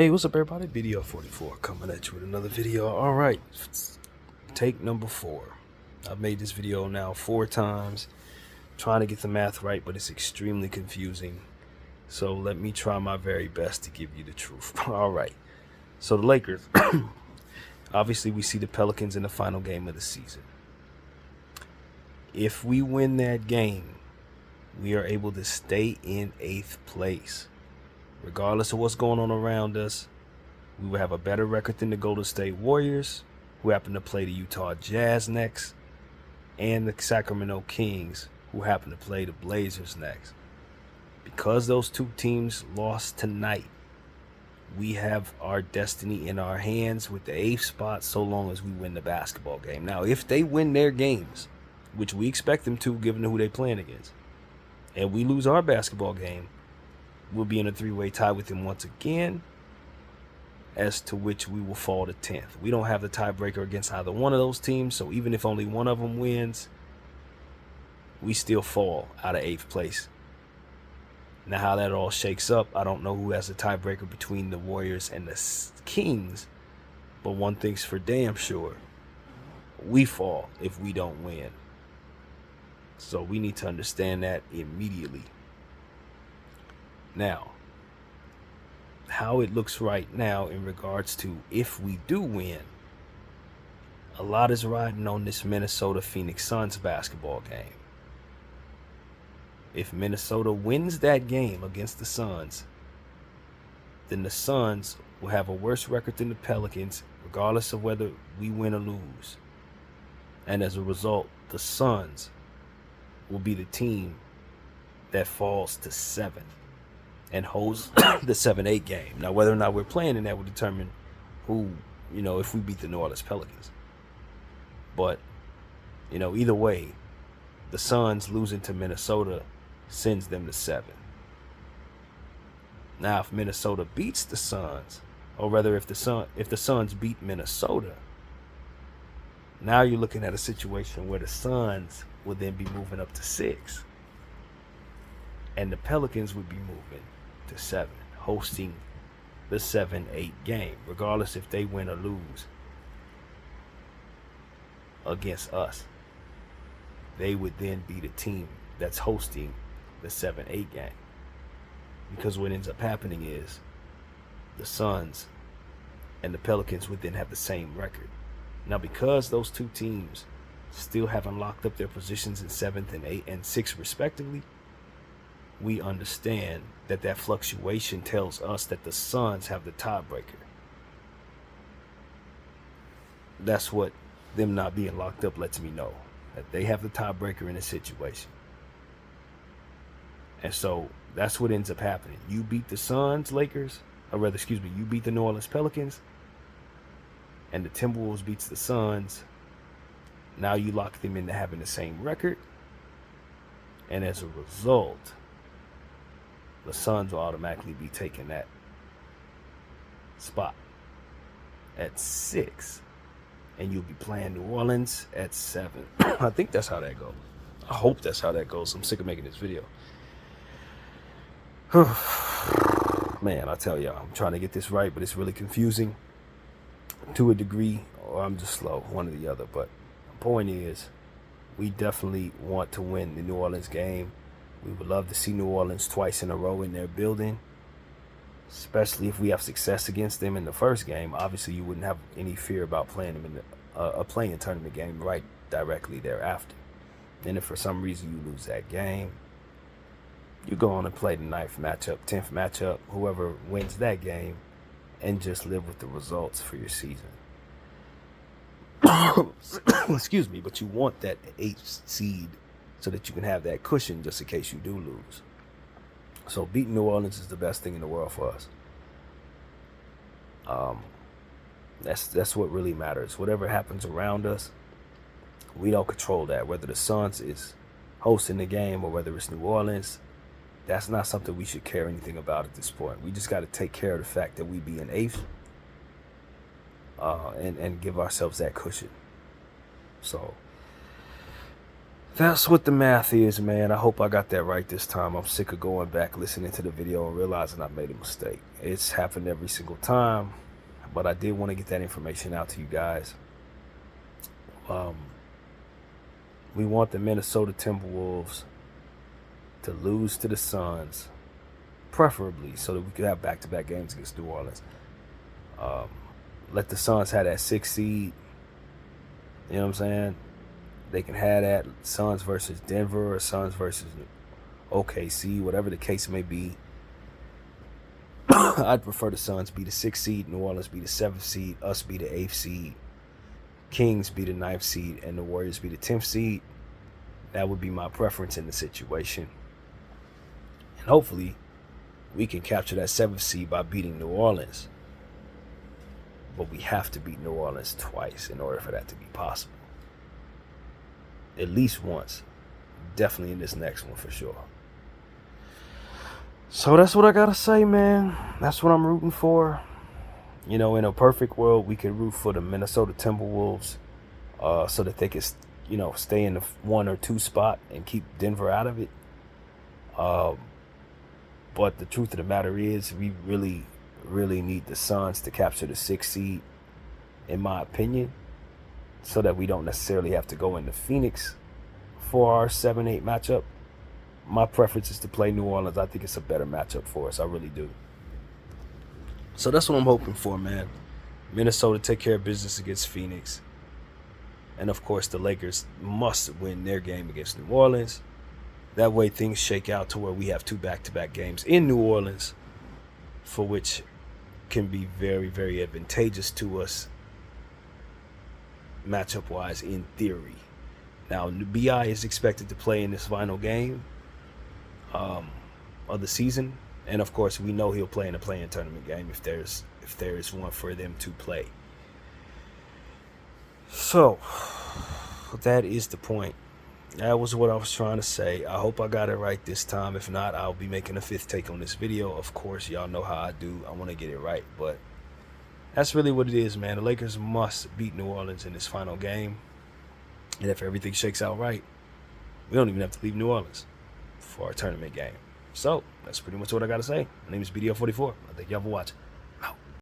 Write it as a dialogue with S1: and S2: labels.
S1: Hey, what's up, everybody? Video 44 coming at you with another video. All right, take number 4. I've made this video now 4 times, trying to get the math right, but it's extremely confusing. So let me try my very best to give you the truth. All right, so the Lakers, obviously we see the Pelicans in the final game of the season. If we win that game, we are able to stay in 8th place. Regardless of what's going on around us, we will have a better record than the Golden State Warriors, who happen to play the Utah Jazz next, and the Sacramento Kings, who happen to play the Blazers next. Because those two teams lost tonight, we have our destiny in our hands with the 8th spot so long as we win the basketball game. Now, if they win their games, which we expect them to given who they're playing against, and we lose our basketball game, we'll be in a 3-way tie with them once again, as to which we will fall to 10th. We don't have the tiebreaker against either one of those teams, so even if only one of them wins, we still fall out of 8th place. Now, how that all shakes up, I don't know who has the tiebreaker between the Warriors and the Kings, but one thing's for damn sure: we fall if we don't win. So we need to understand that immediately. Now, how it looks right now in regards to if we do win, a lot is riding on this Minnesota Phoenix Suns basketball game. If Minnesota wins that game against the Suns, then the Suns will have a worse record than the Pelicans, regardless of whether we win or lose. And as a result, the Suns will be the team that falls to 7th and holds the 7-8 game. Now, whether or not we're playing in that will determine who, if we beat the New Orleans Pelicans. But, either way, the Suns losing to Minnesota sends them to 7. Now, if Minnesota beats the Suns, or rather if the Suns beat Minnesota, now you're looking at a situation where the Suns will then be moving up to 6. And the Pelicans would be moving to 7, hosting the 7-8 game, regardless if they win or lose against us. They would then be the team that's hosting the 7-8 game. Because what ends up happening is the Suns and the Pelicans would then have the same record. Now, because those two teams still haven't locked up their positions in 7th and 8th and 6th respectively, we understand that fluctuation tells us that the Suns have the tiebreaker. That's what them not being locked up lets me know, that they have the tiebreaker in a situation. And so that's what ends up happening. You beat the Suns, Lakers, you beat the New Orleans Pelicans, and the Timberwolves beats the Suns. Now you lock them into having the same record, and as a result, the Suns will automatically be taking that spot at 6. And you'll be playing New Orleans at 7. I think that's how that goes. I hope that's how that goes. I'm sick of making this video. Man, I tell y'all, I'm trying to get this right, but it's really confusing to a degree, or I'm just slow, one or the other. But the point is, we definitely want to win the New Orleans game. We would love to see New Orleans twice in a row in their building, especially if we have success against them in the first game. Obviously, you wouldn't have any fear about playing them in a playing tournament game right directly thereafter. Then if for some reason you lose that game, you go on and play the 9th matchup, 10th matchup, whoever wins that game, and just live with the results for your season. Excuse me, but you want that 8th seed so that you can have that cushion just in case you do lose. So beating New Orleans is the best thing in the world for us. That's what really matters. Whatever happens around us, we don't control that. Whether the Suns is hosting the game or whether it's New Orleans, that's not something we should care anything about at this point. We just got to take care of the fact that we be in 8th and give ourselves that cushion. So That's what the math is, man. I hope I got that right this time. I'm sick of going back, listening to the video, and realizing I made a mistake. It's happened every single time, but I did want to get that information out to you guys. We want the Minnesota Timberwolves to lose to the Suns, preferably so that we could have back-to-back games against New Orleans. Let the Suns have that 6th seed. You know what I'm saying? They can have that Suns versus Denver or Suns versus OKC, whatever the case may be. I'd prefer the Suns be the 6th seed, New Orleans be the 7th seed, us be the 8th seed, Kings be the 9th seed, and the Warriors be the 10th seed. That would be my preference in the situation. And hopefully, we can capture that 7th seed by beating New Orleans. But we have to beat New Orleans twice in order for that to be possible. At least once. Definitely in this next one for sure. So that's what I gotta say, man. That's what I'm rooting for. You know, in a perfect world, we could root for the Minnesota Timberwolves so that they could, you know, stay in the 1 or 2 spot and keep Denver out of it. But the truth of the matter is we really need the Suns to capture the 6th seed, in my opinion, so that we don't necessarily have to go into Phoenix for our 7-8 matchup. My preference is to play New Orleans. I think it's a better matchup for us. I really do. So that's what I'm hoping for, man. Minnesota take care of business against Phoenix. And, of course, the Lakers must win their game against New Orleans. That way things shake out to where we have 2 back-to-back games in New Orleans, for which can be very, very advantageous to us matchup-wise in theory. Now, B.I. is expected to play in this final game of the season. And, of course, we know he'll play in a play-in tournament game if there is one for them to play. So, that is the point. That was what I was trying to say. I hope I got it right this time. If not, I'll be making a 5th take on this video. Of course, y'all know how I do. I want to get it right. But that's really what it is, man. The Lakers must beat New Orleans in this final game. And if everything shakes out right, we don't even have to leave New Orleans for our tournament game. So, that's pretty much what I got to say. My name is BDL44. I thank y'all for watching.